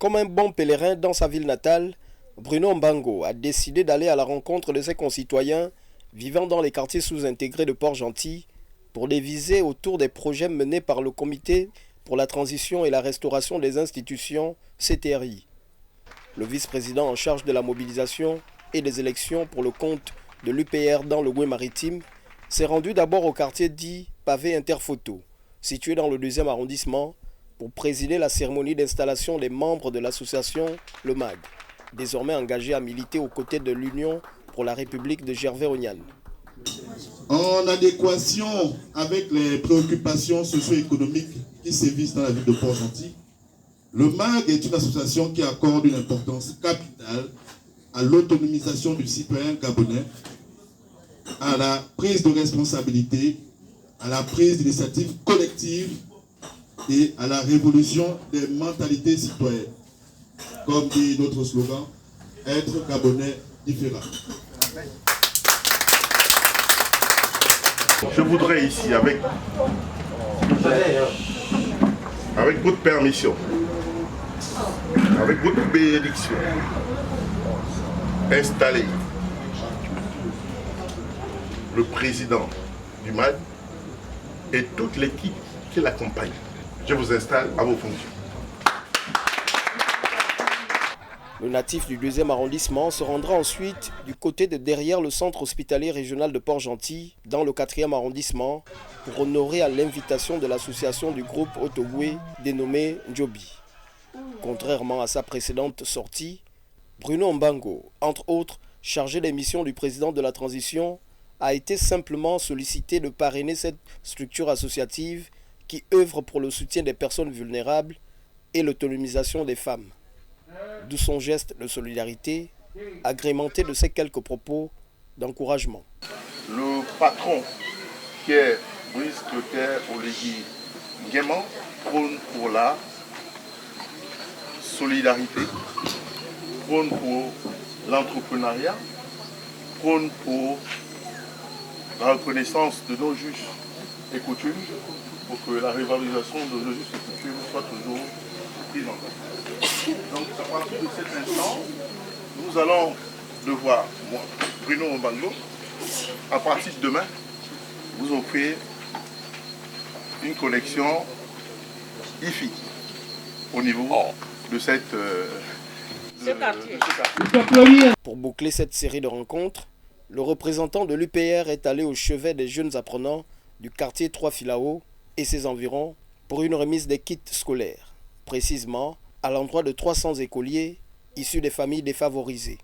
Comme un bon pèlerin dans sa ville natale, Bruno Mbango a décidé d'aller à la rencontre de ses concitoyens vivant dans les quartiers sous-intégrés de Port-Gentil pour les viser autour des projets menés par le Comité pour la transition et la restauration des institutions CTRI. Le vice-président en charge de la mobilisation et des élections pour le compte de l'UPR dans le Goué maritime s'est rendu d'abord au quartier dit Pavé Interphoto, situé dans le 2e arrondissement, pour présider la cérémonie d'installation des membres de l'association Le MAG, désormais engagée à militer aux côtés de l'Union pour la République de Gervais-Ognal. En adéquation avec les préoccupations socio-économiques qui sévissent dans la ville de Port-Gentil, le MAG est une association qui accorde une importance capitale à l'autonomisation du citoyen gabonais, à la prise de responsabilité, à la prise d'initiative collective et à la révolution des mentalités citoyennes. Comme dit notre slogan, être gabonais différent. Je voudrais ici, avec votre permission, avec votre bénédiction, installer le président du MAG et toute l'équipe qui l'accompagne. Je vous installe à vos fonctions. Le natif du 2e arrondissement se rendra ensuite du côté de derrière le centre hospitalier régional de Port-Gentil, dans le 4e arrondissement, pour honorer à l'invitation de l'association du groupe Otogoué dénommée Ndjobi. Contrairement à sa précédente sortie, Bruno Mbango, entre autres chargé des missions du président de la transition, a été simplement sollicité de parrainer cette structure associative qui œuvre pour le soutien des personnes vulnérables et l'autonomisation des femmes. D'où son geste de solidarité, agrémenté de ces quelques propos d'encouragement. Le patron, qui est Brice Clotaire Olegui Guéman, prône pour la solidarité, prône pour l'entrepreneuriat, prône pour la reconnaissance de nos us et coutumes, pour que la revalorisation de nos us et coutumes soit toujours prise en compte. Donc à partir de cet instant, nous allons devoir, moi, Bruno Mbango, à partir de demain, vous offrir une collection IFI au niveau de cette quartier. Pour boucler cette série de rencontres, le représentant de l'UPR est allé au chevet des jeunes apprenants du quartier 3 Filao et ses environs pour une remise des kits scolaires, précisément à l'endroit de 300 écoliers issus des familles défavorisées.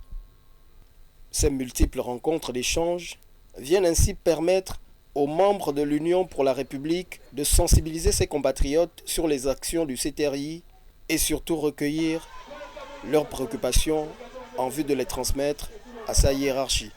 Ces multiples rencontres d'échanges viennent ainsi permettre aux membres de l'Union pour la République de sensibiliser ses compatriotes sur les actions du CTRI et surtout recueillir leurs préoccupations en vue de les transmettre à sa hiérarchie.